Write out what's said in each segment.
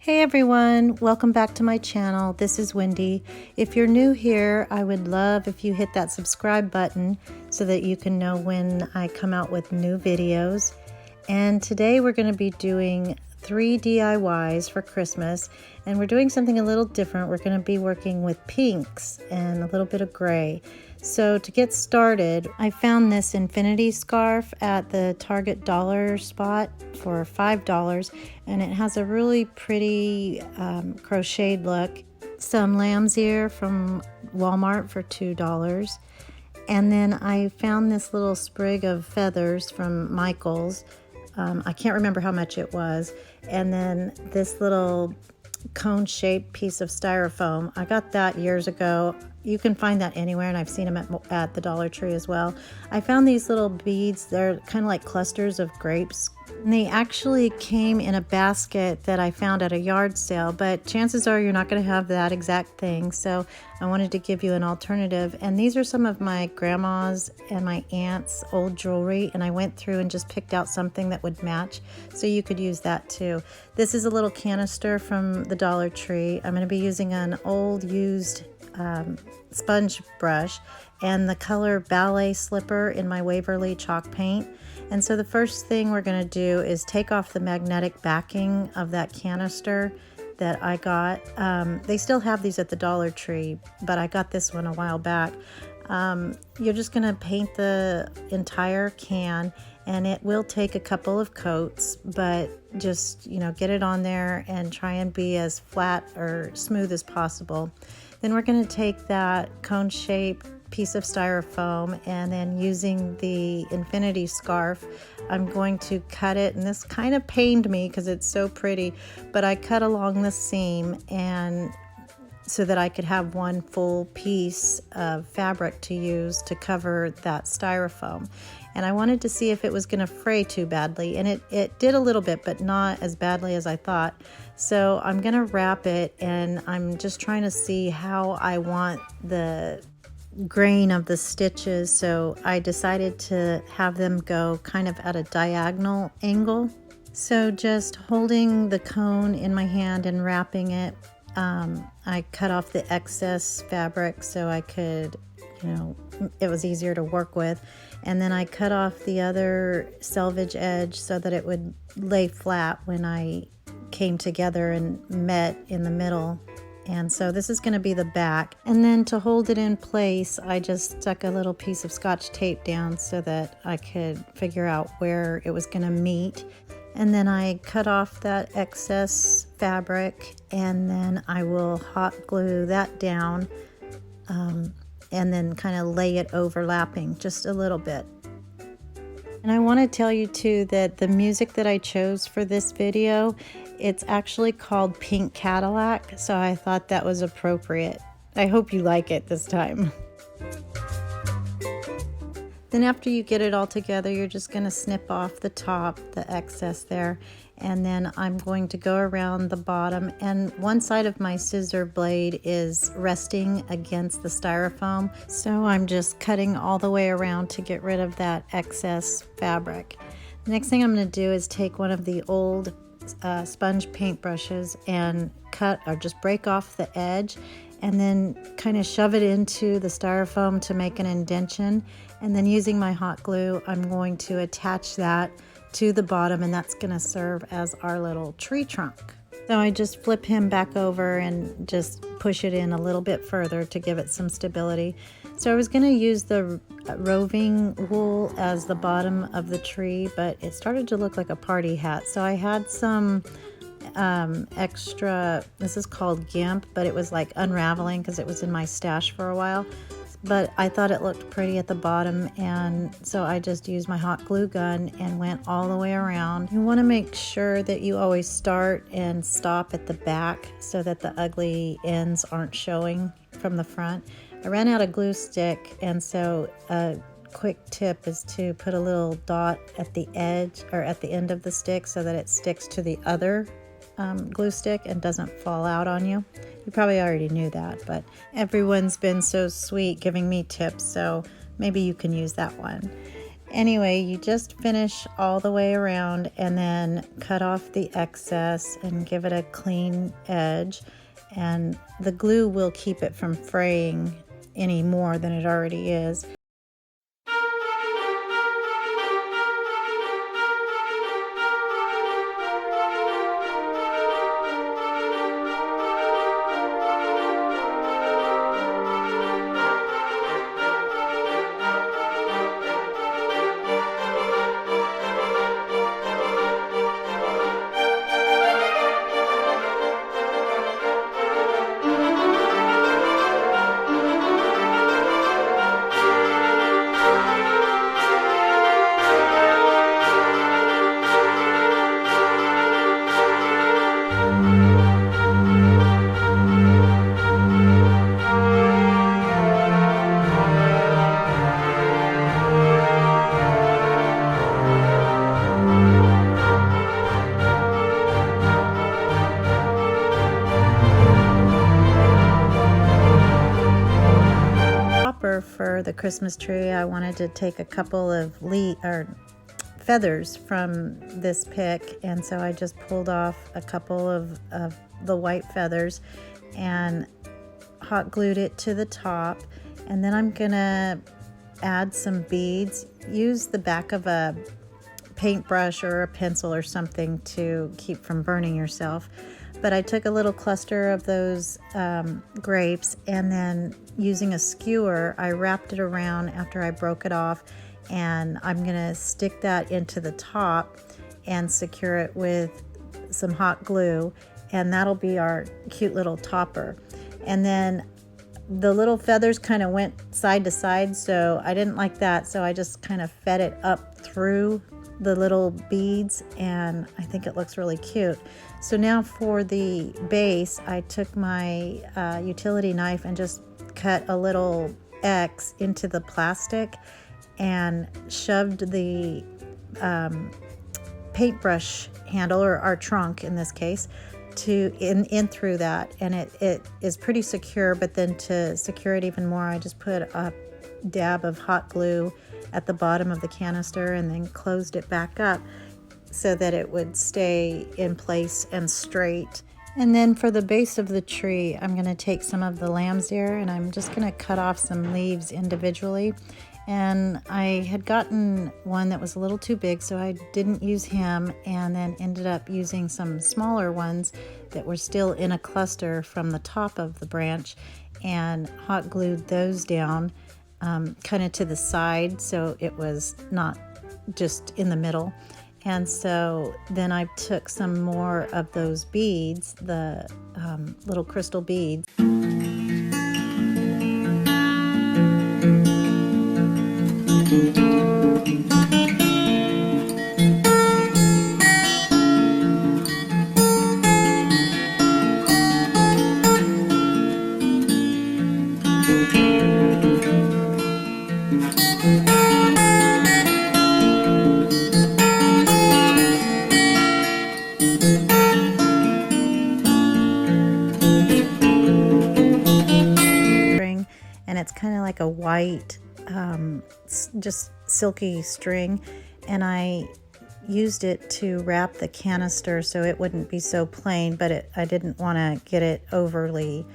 Hey everyone, welcome back to my channel. This is Wendy. If you're new here, I would love if you hit that subscribe button so that you can know when I come out with new videos. And today we're going to be doing 3 DIYs for Christmas, and we're doing something a little different. We're going to be working with pinks and a little bit of gray. So to get started, I found this infinity scarf at the Target dollar spot for $5, and it has a really pretty crocheted look. Some lamb's ear from Walmart for $2. And then I found this little sprig of feathers from Michael's. I can't remember how much it was. And then this little cone-shaped piece of styrofoam. I got that years ago. You can find that anywhere, and I've seen them at the Dollar Tree as well. I found these little beads. They're kind of like clusters of grapes. And they actually came in a basket that I found at a yard sale, but chances are you're not going to have that exact thing. So I wanted to give you an alternative. And these are some of my grandma's and my aunt's old jewelry, and I went through and just picked out something that would match, so you could use that too. This is a little canister from the Dollar Tree. I'm going to be using an old used sponge brush and the color Ballet Slipper in my Waverly chalk paint. And so the first thing we're going to do is take off the magnetic backing of that canister that I got. They still have these at the Dollar Tree, but I got this one a while back. You're just going to paint the entire can, and it will take a couple of coats, but just, get it on there and try and be as flat or smooth as possible. Then we're going to take that cone-shaped piece of styrofoam, and then using the infinity scarf, I'm going to cut it, and this kind of pained me because it's so pretty, but I cut along the seam and so that I could have one full piece of fabric to use to cover that styrofoam. And I wanted to see if it was going to fray too badly, and it did a little bit, but not as badly as I thought. So I'm going to wrap it, and I'm just trying to see how I want the grain of the stitches. So I decided to have them go kind of at a diagonal angle. So just holding the cone in my hand and wrapping it, I cut off the excess fabric so I could, it was easier to work with. And then I cut off the other selvage edge so that it would lay flat when I came together and met in the middle. And so this is going to be the back. And then to hold it in place, I just stuck a little piece of Scotch tape down so that I could figure out where it was going to meet. And then I cut off that excess fabric, and then I will hot glue that down, and then kind of lay it overlapping just a little bit. And I want to tell you too that the music that I chose for this video, it's actually called Pink Cadillac, so I thought that was appropriate. I hope you like it this time. Then after you get it all together, you're just going to snip off the top, the excess there, and then I'm going to go around the bottom, and one side of my scissor blade is resting against the styrofoam, so I'm just cutting all the way around to get rid of that excess fabric. The next thing I'm going to do is take one of the old sponge paint brushes and cut or just break off the edge, and then kind of shove it into the styrofoam to make an indentation. And then using my hot glue, I'm going to attach that to the bottom, and that's going to serve as our little tree trunk. So I just flip him back over and just push it in a little bit further to give it some stability. So I was going to use the roving wool as the bottom of the tree, but it started to look like a party hat. So I had some extra, this is called GIMP, but it was like unraveling because it was in my stash for a while. But I thought it looked pretty at the bottom, and so I just used my hot glue gun and went all the way around. You want to make sure that you always start and stop at the back so that the ugly ends aren't showing from the front. I ran out of glue stick, and so a quick tip is to put a little dot at the edge or at the end of the stick so that it sticks to the other glue stick and doesn't fall out on you. You probably already knew that, but everyone's been so sweet giving me tips, so maybe you can use that one. Anyway, you just finish all the way around and then cut off the excess and give it a clean edge, and the glue will keep it from fraying any more than it already is. For the Christmas tree, I wanted to take a couple of feathers from this pick, and so I just pulled off a couple of the white feathers and hot glued it to the top. And then I'm gonna add some beads. Use the back of a paintbrush or a pencil or something to keep from burning yourself. But I took a little cluster of those grapes, and then using a skewer, I wrapped it around after I broke it off, and I'm gonna stick that into the top and secure it with some hot glue, and that'll be our cute little topper. And then the little feathers kind of went side to side, so I didn't like that, so I just kind of fed it up through the little beads, and I think it looks really cute. So now for the base, I took my utility knife and just cut a little X into the plastic and shoved the paintbrush handle, or our trunk in this case, in through that, and it is pretty secure. But then to secure it even more, I just put a dab of hot glue at the bottom of the canister and then closed it back up so that it would stay in place and straight. And then for the base of the tree, I'm going to take some of the lamb's ear and I'm just going to cut off some leaves individually. And I had gotten one that was a little too big, so I didn't use him, and then ended up using some smaller ones that were still in a cluster from the top of the branch, and hot glued those down kind of to the side, so it was not just in the middle. And so then I took some more of those beads, the little crystal beads. And it's kind of like a white, just silky string, and I used it to wrap the canister so it wouldn't be so plain, but I didn't want to get it overly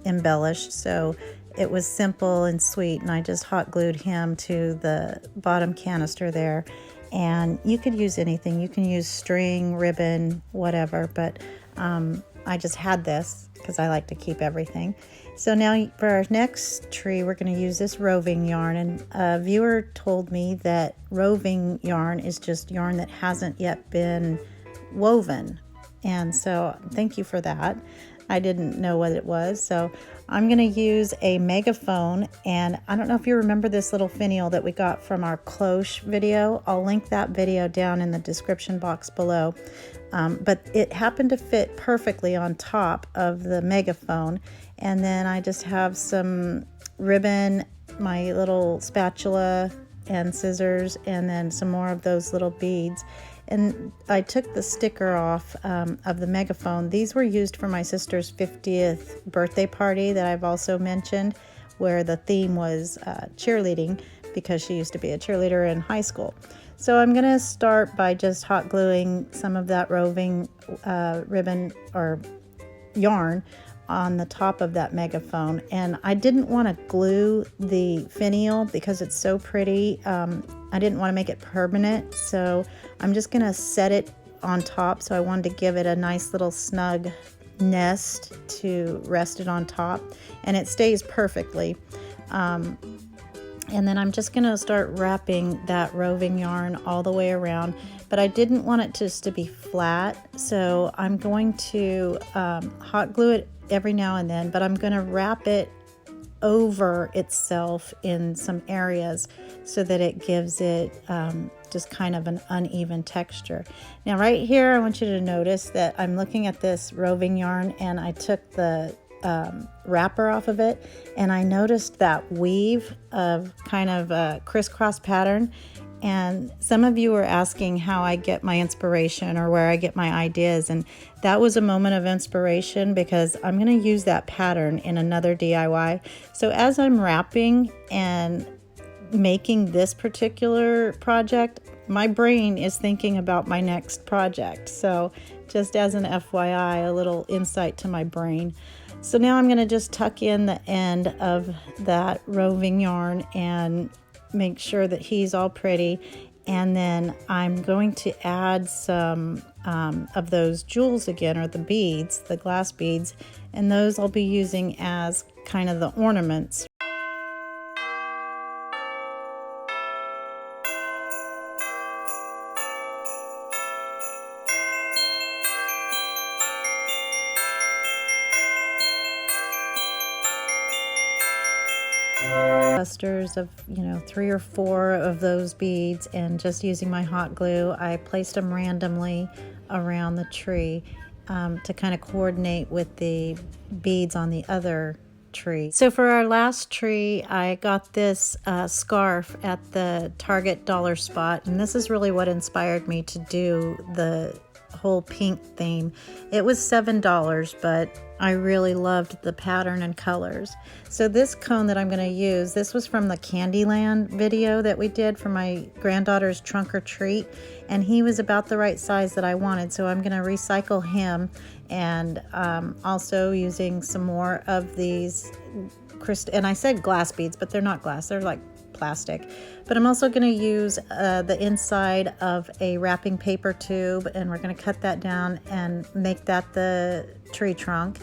embellished, so it was simple and sweet, and I just hot glued him to the bottom canister there. And you could use anything, you can use string, ribbon, whatever, but I just had this because I like to keep everything. So now for our next tree, we're going to use this roving yarn, and a viewer told me that roving yarn is just yarn that hasn't yet been woven, and so thank you for that. I didn't know what it was, so I'm going to use a megaphone, and I don't know if you remember this little finial that we got from our cloche video. I'll link that video down in the description box below, but it happened to fit perfectly on top of the megaphone. And then I just have some ribbon, my little spatula and scissors, and then some more of those little beads. And I took the sticker off of the megaphone. These were used for my sister's 50th birthday party that I've also mentioned, where the theme was cheerleading, because she used to be a cheerleader in high school. So I'm gonna start by just hot gluing some of that roving ribbon or yarn on the top of that megaphone. And I didn't want to glue the finial because it's so pretty. I didn't want to make it permanent, so I'm just gonna set it on top. So I wanted to give it a nice little snug nest to rest it on top, and it stays perfectly. And then I'm just gonna start wrapping that roving yarn all the way around, but I didn't want it just to be flat, so I'm going to hot glue it every now and then, but I'm gonna wrap it over itself in some areas so that it gives it just kind of an uneven texture. Now right here, I want you to notice that I'm looking at this roving yarn, and I took the wrapper off of it, and I noticed that weave of kind of a crisscross pattern. And some of you were asking how I get my inspiration or where I get my ideas, and that was a moment of inspiration because I'm going to use that pattern in another DIY. So as I'm wrapping and making this particular project, my brain is thinking about my next project. So just as an FYI, a little insight to my brain. So now I'm going to just tuck in the end of that roving yarn and make sure that he's all pretty. And then I'm going to add some of those jewels again, or the beads, the glass beads, and those I'll be using as kind of the ornaments. Clusters of 3 or 4 of those beads, and just using my hot glue, I placed them randomly around the tree to kind of coordinate with the beads on the other tree. So for our last tree, I got this scarf at the Target dollar spot, and this is really what inspired me to do the whole pink theme. It was $7, but I really loved the pattern and colors. So this cone that I'm going to use, this was from the Candyland video that we did for my granddaughter's trunk or treat, and he was about the right size that I wanted, so I'm going to recycle him, and also using some more of these and I said glass beads, but they're not glass, they're like plastic. But I'm also going to use the inside of a wrapping paper tube, and we're going to cut that down and make that the tree trunk.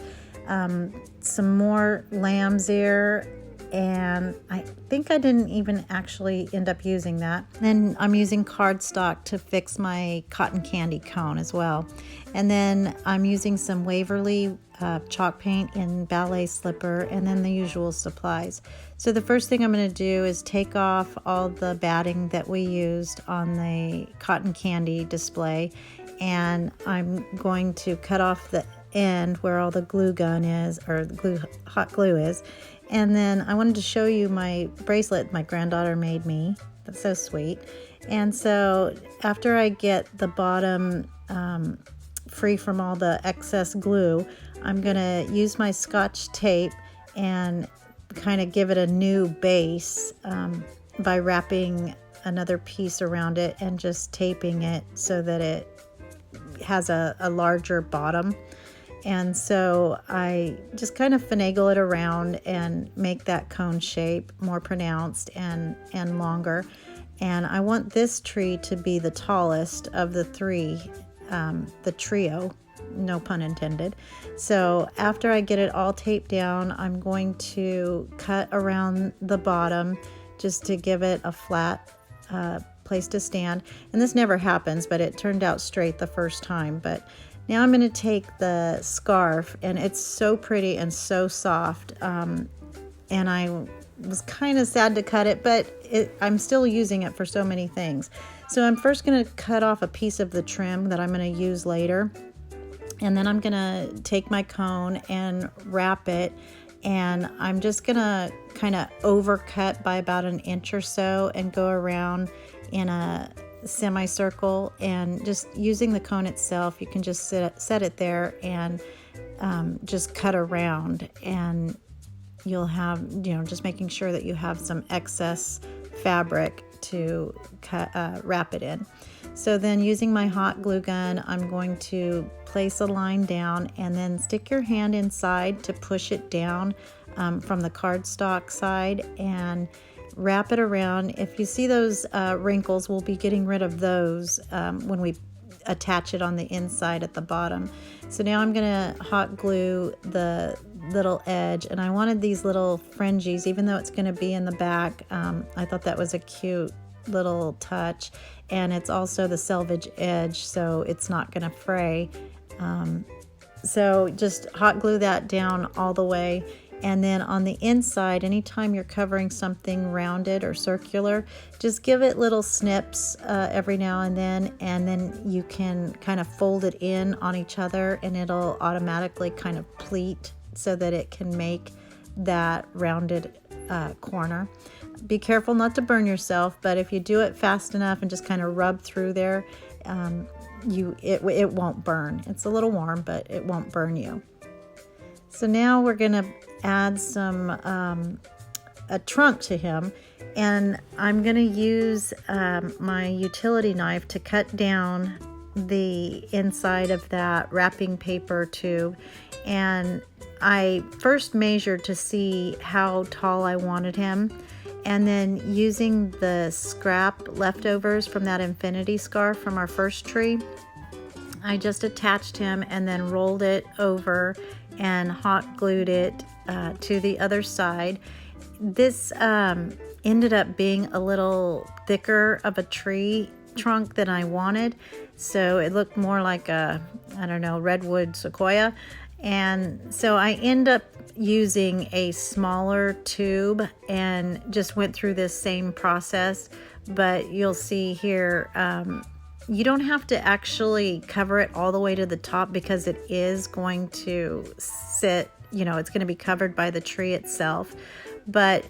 Some more lamb's ear, and I think I didn't even actually end up using that. Then I'm using cardstock to fix my cotton candy cone as well. And then I'm using some Waverly chalk paint in ballet slipper, and then the usual supplies. So the first thing I'm going to do is take off all the batting that we used on the cotton candy display, and I'm going to cut off the end where all the glue gun is, or the hot glue is. And then I wanted to show you my bracelet my granddaughter made me. That's so sweet. And so after I get the bottom free from all the excess glue, I'm gonna use my Scotch tape and kind of give it a new base by wrapping another piece around it and just taping it so that it has a larger bottom. And so I just kind of finagle it around and make that cone shape more pronounced and longer. And I want this tree to be the tallest of the three, the trio, no pun intended. So after I get it all taped down, I'm going to cut around the bottom just to give it a flat place to stand. And this never happens, but it turned out straight the first time. But now I'm going to take the scarf, and it's so pretty and so soft, and I was kind of sad to cut it, but I'm still using it for so many things. So I'm first going to cut off a piece of the trim that I'm going to use later, and then I'm going to take my cone and wrap it, and I'm just going to kind of overcut by about an inch or so and go around in a semicircle, and just using the cone itself, you can just set it there and just cut around, and you'll have, just making sure that you have some excess fabric to wrap it in. So then using my hot glue gun, I'm going to place a line down and then stick your hand inside to push it down from the cardstock side and wrap it around. If you see those wrinkles, we'll be getting rid of those when we attach it on the inside at the bottom. So now I'm gonna hot glue the little edge, and I wanted these little fringes, even though it's gonna be in the back. I thought that was a cute little touch, and it's also the selvage edge, so it's not gonna fray. So just hot glue that down all the way. And then on the inside, anytime you're covering something rounded or circular, just give it little snips every now and then you can kind of fold it in on each other, and it'll automatically kind of pleat so that it can make that rounded corner. Be careful not to burn yourself, but if you do it fast enough and just kind of rub through there, it won't burn. It's a little warm, but it won't burn you. So now we're gonna add some a trunk to him, and I'm gonna use my utility knife to cut down the inside of that wrapping paper tube. And I first measured to see how tall I wanted him, and then using the scrap leftovers from that infinity scarf from our first tree, I just attached him and then rolled it over and hot glued it to the other side. This ended up being a little thicker of a tree trunk than I wanted, so it looked more like a, I don't know, redwood sequoia. And so I end up using a smaller tube and just went through this same process. But you'll see here, you don't have to actually cover it all the way to the top, because it is going to sit, it's going to be covered by the tree itself. But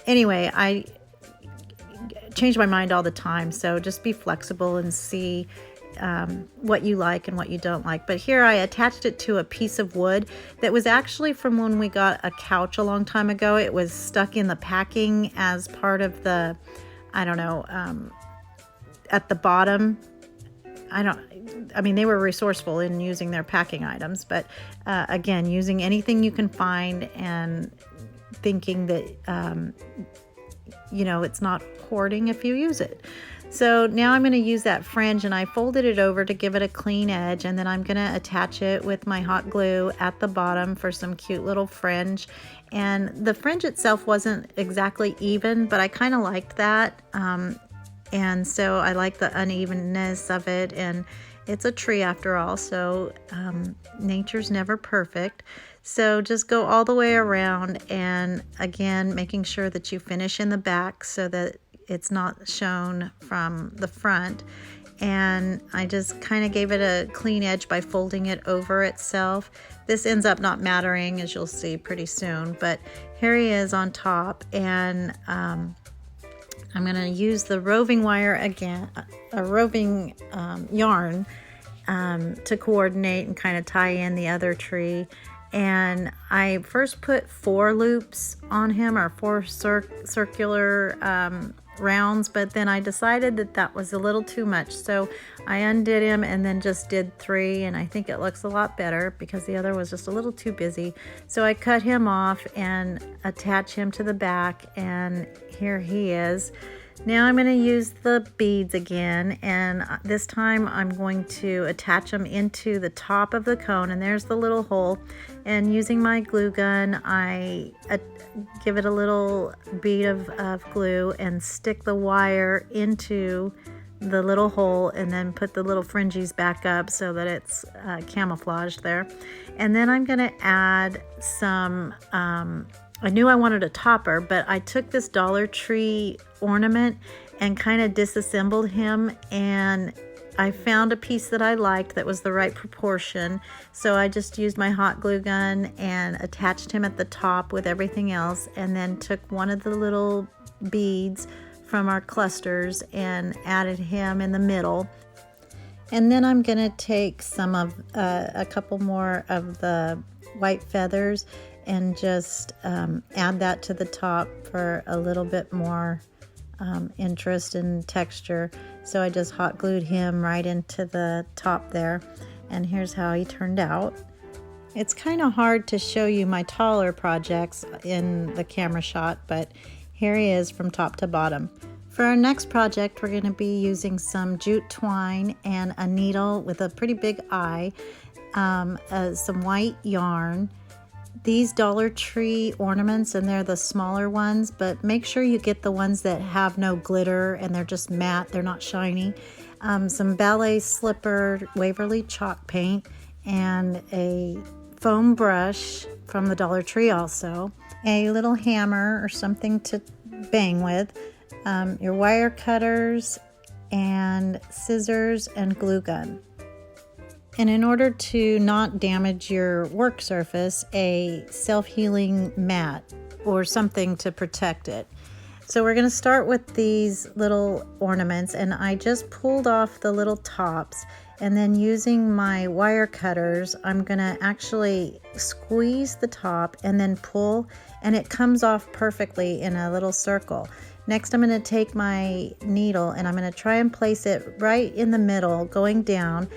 anyway, I change my mind all the time, so just be flexible and see what you like and what you don't like. But here I attached it to a piece of wood that was actually from when we got a couch a long time ago. It was stuck in the packing as part of the, I don't know, at the bottom. I mean, they were resourceful in using their packing items, but again, using anything you can find and thinking that, it's not hoarding if you use it. So now I'm going to use that fringe, and I folded it over to give it a clean edge, and then I'm going to attach it with my hot glue at the bottom for some cute little fringe. And the fringe itself wasn't exactly even, but I kind of liked that. And so I like the unevenness of it, and it's a tree after all, so nature's never perfect. So just go all the way around, and again, making sure that you finish in the back so that it's not shown from the front. And I just kind of gave it a clean edge by folding it over itself. This ends up not mattering, as you'll see pretty soon, but here he is on top. And I'm going to use the roving wire again, a roving yarn to coordinate and kind of tie in the other tree. And I first put 4 loops on him, or 4 circular rounds, but then I decided that was a little too much, so I undid him and then just did 3, and I think it looks a lot better because the other was just a little too busy. So I cut him off and attach him to the back, and here he is. Now I'm going to use the beads again, and this time I'm going to attach them into the top of the cone, and there's the little hole. And using my glue gun, I give it a little bead of glue and stick the wire into the little hole, and then put the little fringes back up so that it's camouflaged there. And then I'm going to add some, I knew I wanted a topper, but I took this Dollar Tree ornament and kind of disassembled him, and I found a piece that I liked that was the right proportion. So I just used my hot glue gun and attached him at the top with everything else, and then took one of the little beads from our clusters and added him in the middle. And then I'm going to take some of a couple more of the white feathers and just add that to the top for a little bit more interest and texture. So I just hot glued him right into the top there. And here's how he turned out. It's kind of hard to show you my taller projects in the camera shot, but here he is from top to bottom. For our next project, we're going to be using some jute twine and a needle with a pretty big eye, some white yarn, these Dollar Tree ornaments, and they're the smaller ones, but make sure you get the ones that have no glitter and they're just matte, they're not shiny, some ballet slipper Waverly chalk paint, and a foam brush from the Dollar Tree also, a little hammer or something to bang with, your wire cutters, and scissors and glue gun. And in order to not damage your work surface, a self-healing mat or something to protect it. So we're going to start with these little ornaments, and I just pulled off the little tops, and then using my wire cutters, I'm going to actually squeeze the top and then pull, and it comes off perfectly in a little circle. Next, I'm going to take my needle and I'm going to try and place it right in the middle, going down.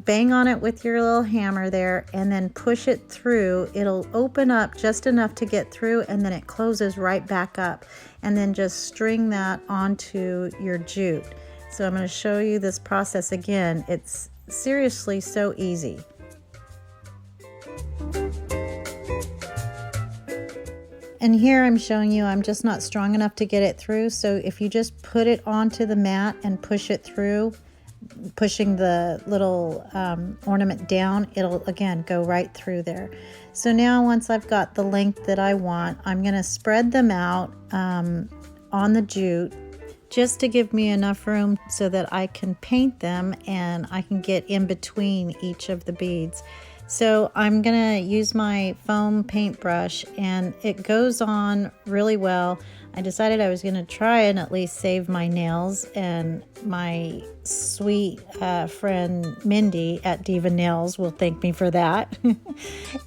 Bang on it with your little hammer there and then push it through. It'll open up just enough to get through, and then it closes right back up, and then just string that onto your jute. So I'm going to show you this process again. It's seriously so easy. And here I'm showing you I'm just not strong enough to get it through, so if you just put it onto the mat and push it through, pushing the little ornament down, it'll again go right through there. So now once I've got the length that I want, I'm going to spread them out on the jute just to give me enough room so that I can paint them and I can get in between each of the beads. So I'm going to use my foam paintbrush, and it goes on really well. I decided I was going to try and at least save my nails, and my sweet friend Mindy at Diva Nails will thank me for that.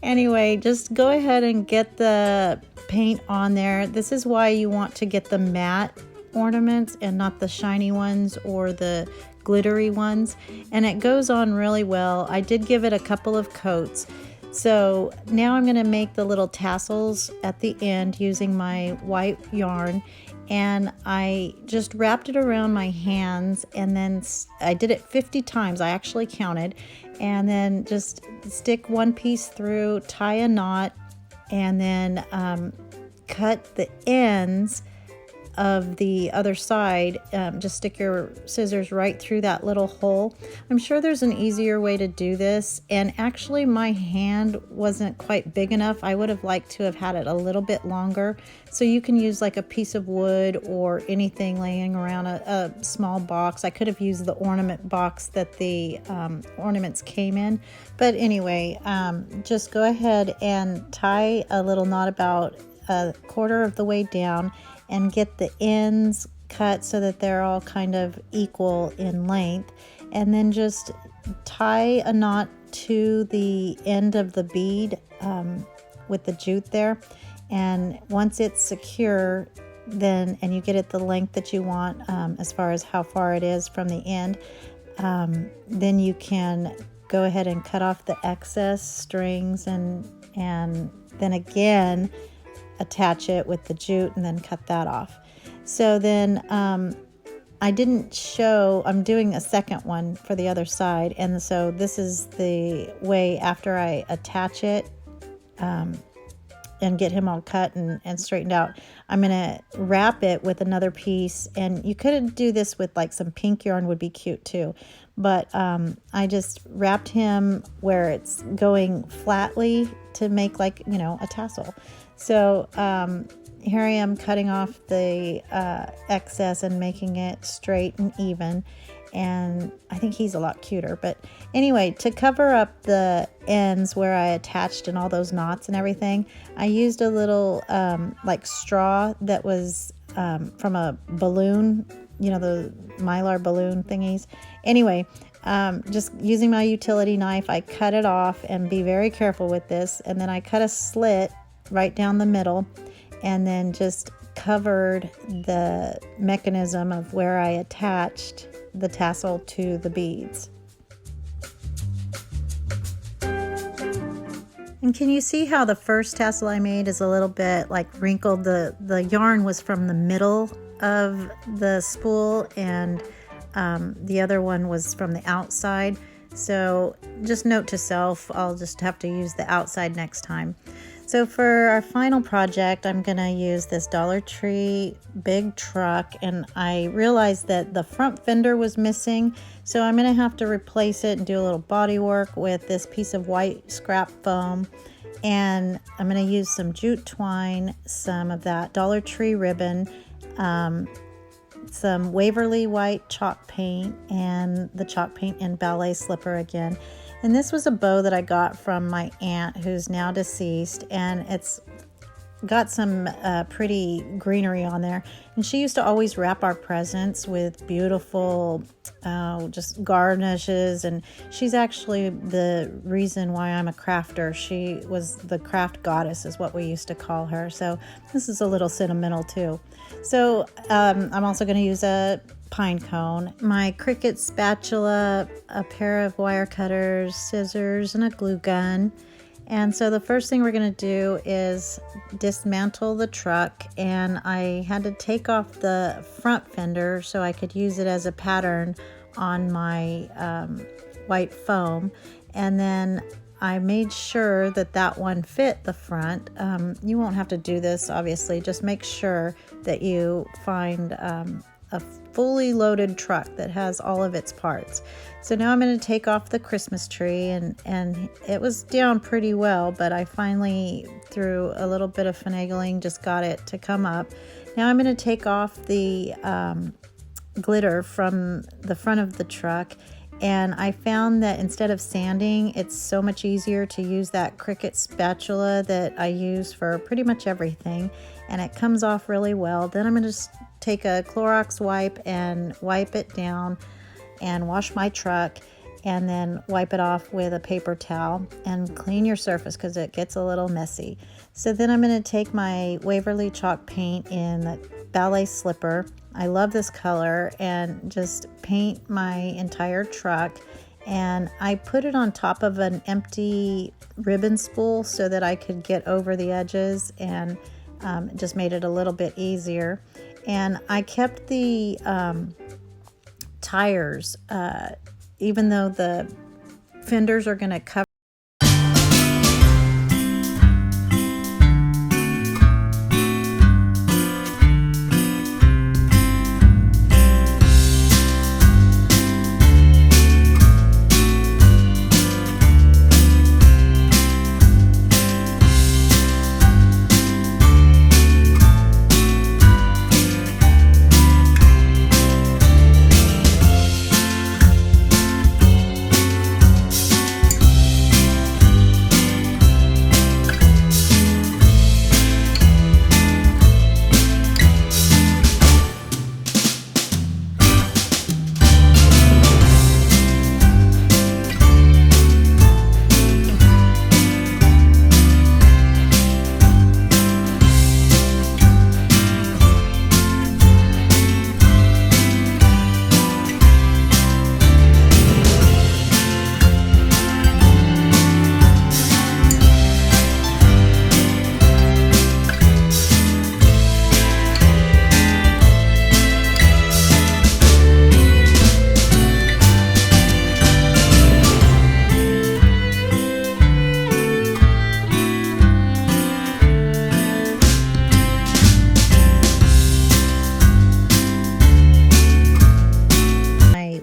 Anyway, just go ahead and get the paint on there. This is why you want to get the matte ornaments and not the shiny ones or the glittery ones, and it goes on really well. I did give it a couple of coats. So now I'm going to make the little tassels at the end using my white yarn, and I just wrapped it around my hands, and then I did it 50 times. I actually counted, and then just stick one piece through, tie a knot, and then cut the ends of the other side. Just stick your scissors right through that little hole. I'm sure there's an easier way to do this, and actually my hand wasn't quite big enough. I would have liked to have had it a little bit longer, so you can use like a piece of wood or anything laying around, a small box. I could have used the ornament box that the ornaments came in, but anyway, just go ahead and tie a little knot about a quarter of the way down and get the ends cut so that they're all kind of equal in length, and then just tie a knot to the end of the bead with the jute there, and once it's secure, then and you get it the length that you want as far as how far it is from the end, then you can go ahead and cut off the excess strings and then again attach it with the jute and then cut that off. So then I didn't show, I'm doing a second one for the other side, and so this is the way after I attach it and get him all cut and straightened out. I'm going to wrap it with another piece, and you could do this with like some pink yarn, would be cute too, but I just wrapped him where it's going flatly to make like, you know, a tassel. So here I am cutting off the excess and making it straight and even, and I think he's a lot cuter. But anyway, to cover up the ends where I attached and all those knots and everything, I used a little like straw that was from a balloon, you know, the Mylar balloon thingies. Anyway, just using my utility knife, I cut it off, and be very careful with this, and then I cut a slit right down the middle, and then just covered the mechanism of where I attached the tassel to the beads. And can you see how the first tassel I made is a little bit like wrinkled? The yarn was from the middle of the spool, and the other one was from the outside. So just note to self, I'll just have to use the outside next time. So for our final project, I'm going to use this Dollar Tree big truck, and I realized that the front fender was missing, so I'm going to have to replace it and do a little body work with this piece of white scrap foam. And I'm going to use some jute twine, some of that Dollar Tree ribbon, some Waverly white chalk paint, and the chalk paint in ballet slipper again. And this was a bow that I got from my aunt who's now deceased, and it's got some pretty greenery on there. And she used to always wrap our presents with beautiful just garnishes, and she's actually the reason why I'm a crafter. She was the craft goddess is what we used to call her. So this is a little sentimental too. So I'm also going to use a pine cone, my Cricut spatula, a pair of wire cutters, scissors, and a glue gun. And so the first thing we're going to do is dismantle the truck, and I had to take off the front fender so I could use it as a pattern on my white foam. And then I made sure that that one fit the front. You won't have to do this, obviously. Just make sure that you find a fully loaded truck that has all of its parts. So now I'm going to take off the Christmas tree, and it was down pretty well, but I finally, through a little bit of finagling, just got it to come up. Now I'm going to take off the glitter from the front of the truck, and I found that instead of sanding, it's so much easier to use that Cricut spatula that I use for pretty much everything, and it comes off really well. Then I'm going to just take a Clorox wipe and wipe it down and wash my truck, and then wipe it off with a paper towel and clean your surface because it gets a little messy. So then I'm going to take my Waverly chalk paint in the ballet slipper. I love this color, and just paint my entire truck. And I put it on top of an empty ribbon spool so that I could get over the edges, and it just made it a little bit easier. And I kept the tires, even though the fenders are going to cover.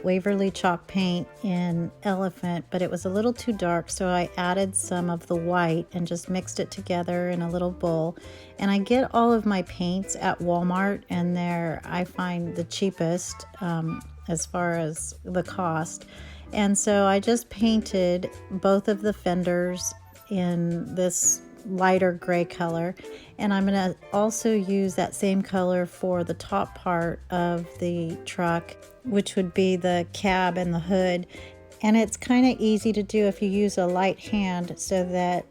Waverly chalk paint in Elephant, but it was a little too dark, so I added some of the white and just mixed it together in a little bowl. And I get all of my paints at Walmart, and they're, I find, the cheapest as far as the cost. And so I just painted both of the fenders in this lighter gray color, and I'm going to also use that same color for the top part of the truck, which would be the cab and the hood. And it's kind of easy to do if you use a light hand, so that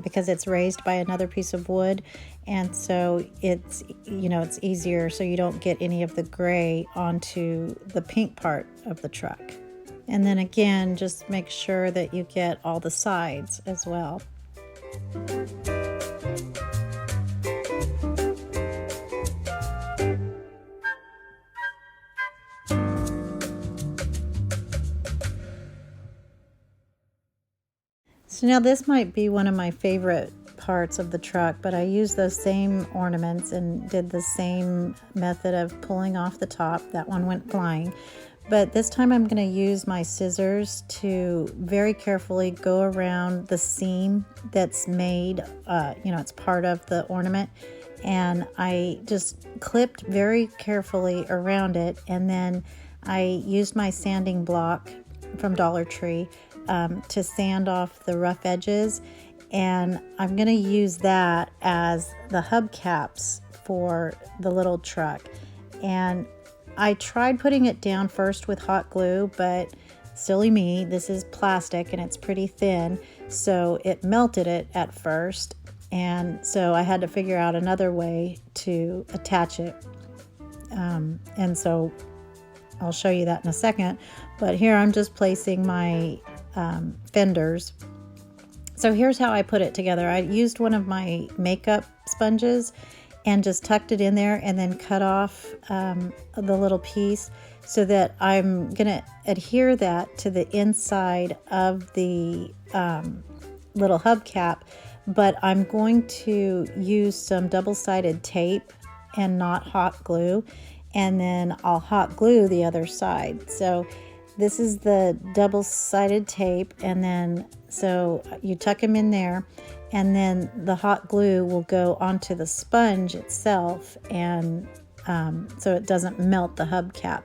because it's raised by another piece of wood, and so it's, you know, it's easier so you don't get any of the gray onto the pink part of the truck. And then again, just make sure that you get all the sides as well. So now this might be one of my favorite parts of the truck, but I used those same ornaments and did the same method of pulling off the top. That one went flying. But this time I'm going to use my scissors to very carefully go around the seam that's made, you know, it's part of the ornament. And I just clipped very carefully around it. And then I used my sanding block from Dollar Tree to sand off the rough edges, and I'm going to use that as the hubcaps for the little truck. And I tried putting it down first with hot glue, but silly me, this is plastic and it's pretty thin, so it melted it at first, and so I had to figure out another way to attach it. And so I'll show you that in a second, but here I'm just placing my fenders. So here's how I put it together. I used one of my makeup sponges and just tucked it in there and then cut off the little piece, so that I'm gonna adhere that to the inside of the little hubcap, but I'm going to use some double-sided tape and not hot glue, and then I'll hot glue the other side. So this is the double-sided tape, and then so you tuck them in there, and then the hot glue will go onto the sponge itself, and so it doesn't melt the hubcap.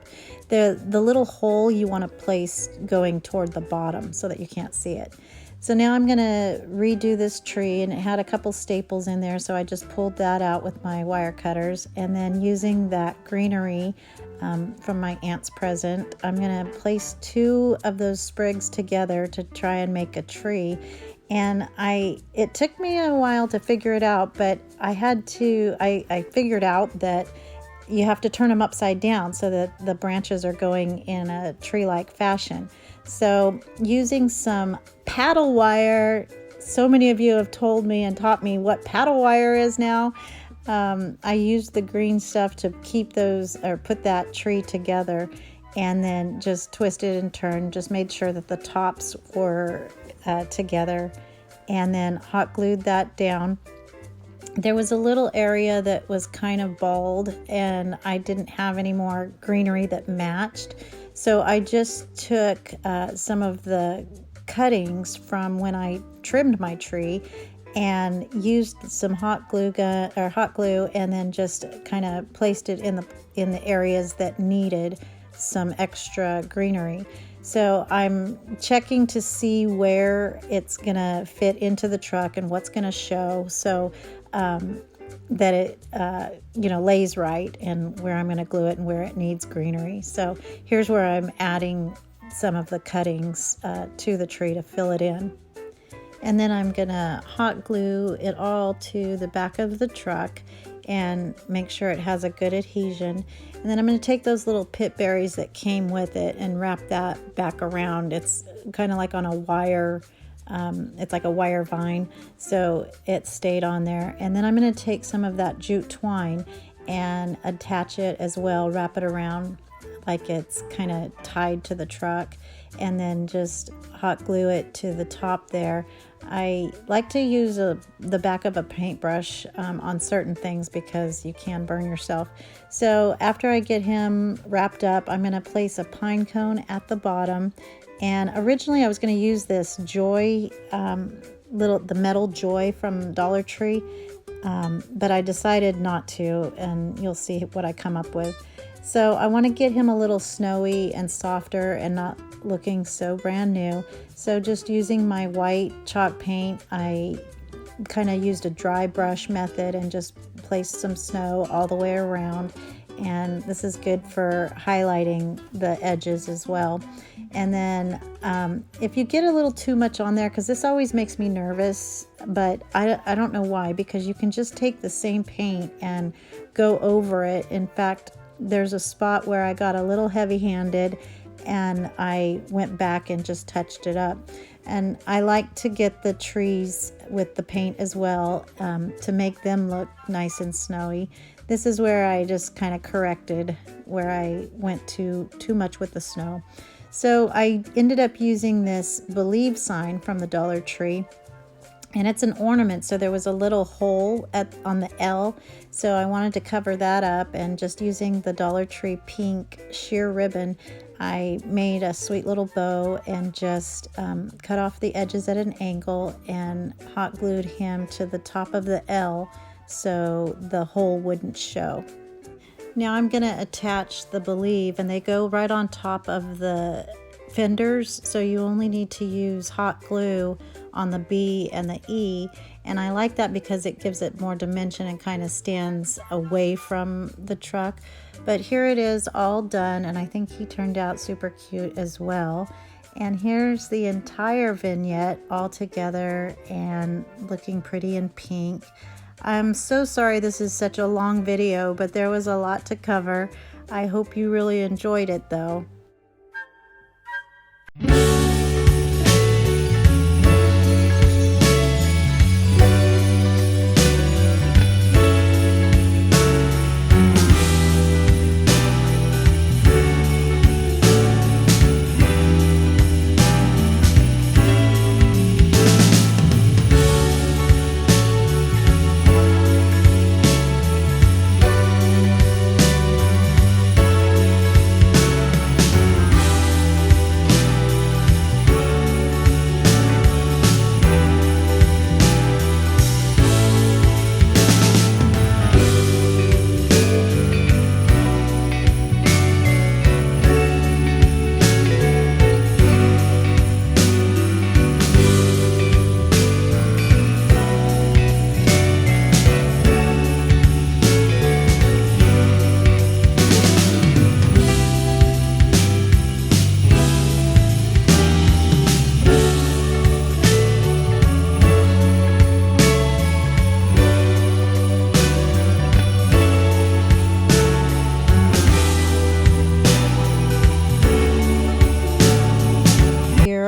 The little hole you want to place going toward the bottom so that you can't see it. So now I'm going to redo this tree, and it had a couple staples in there, so I just pulled that out with my wire cutters, and then using that greenery from my aunt's present, I'm going to place 2 of those sprigs together to try and make a tree. And it took me a while to figure it out, but I figured out that you have to turn them upside down so that the branches are going in a tree-like fashion. So using some paddle wire, so many of you have told me and taught me what paddle wire is now. I used the green stuff to keep those, or put that tree together, and then just twisted and turned, just made sure that the tops were together, and then hot glued that down. There was a little area that was kind of bald, and I didn't have any more greenery that matched. So I just took some of the cuttings from when I trimmed my tree and used some hot glue, and then just kind of placed it in the areas that needed some extra greenery. So I'm checking to see where it's gonna fit into the truck and what's gonna show, so that it lays right, and where I'm gonna glue it and where it needs greenery. So here's where I'm adding some of the cuttings to the tree to fill it in. And then I'm gonna hot glue it all to the back of the truck and make sure it has a good adhesion. And then I'm going to take those little pit berries that came with it and wrap that back around. It's kind of like on a wire, it's like a wire vine, so it stayed on there. And then I'm going to take some of that jute twine and attach it as well, wrap it around like it's kind of tied to the truck, and then just hot glue it to the top there. I like to use the back of a paintbrush on certain things because you can burn yourself. So after I get him wrapped up, I'm going to place a pine cone at the bottom. And originally I was going to use this joy, the metal joy from Dollar Tree, but I decided not to, and you'll see what I come up with. So I want to get him a little snowy and softer and not looking so brand new. So just using my white chalk paint, I kind of used a dry brush method and just placed some snow all the way around, and this is good for highlighting the edges as well. And then if you get a little too much on there, because this always makes me nervous, but I don't know why, because you can just take the same paint and go over it. In fact, there's a spot where I got a little heavy-handed and I went back and just touched it up. And I like to get the trees with the paint as well, to make them look nice and snowy. This is where I just kind of corrected where I went too much with the snow. So I ended up using this Believe sign from the Dollar Tree, and it's an ornament, so there was a little hole on the L, so I wanted to cover that up, and just using the Dollar Tree pink sheer ribbon, I made a sweet little bow and just cut off the edges at an angle and hot glued him to the top of the L so the hole wouldn't show. Now I'm going to attach the Believe, and they go right on top of the fenders, so you only need to use hot glue on the B and the E, and I like that because it gives it more dimension and kind of stands away from the truck. But here it is all done, and I think he turned out super cute as well. And here's the entire vignette all together and looking pretty in pink. I'm so sorry this is such a long video, but there was a lot to cover. I hope you really enjoyed it though.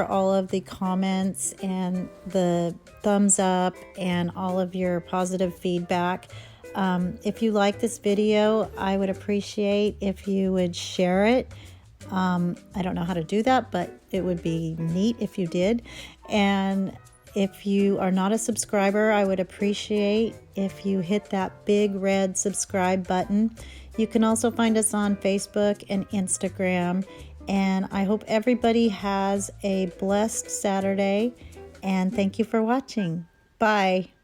All of the comments and the thumbs up and all of your positive feedback. If you like this video, I would appreciate if you would share it. I don't know how to do that, but it would be neat if you did. And if you are not a subscriber, I would appreciate if you hit that big red subscribe button. You can also find us on Facebook and Instagram. And I hope everybody has a blessed Saturday, and thank you for watching. Bye.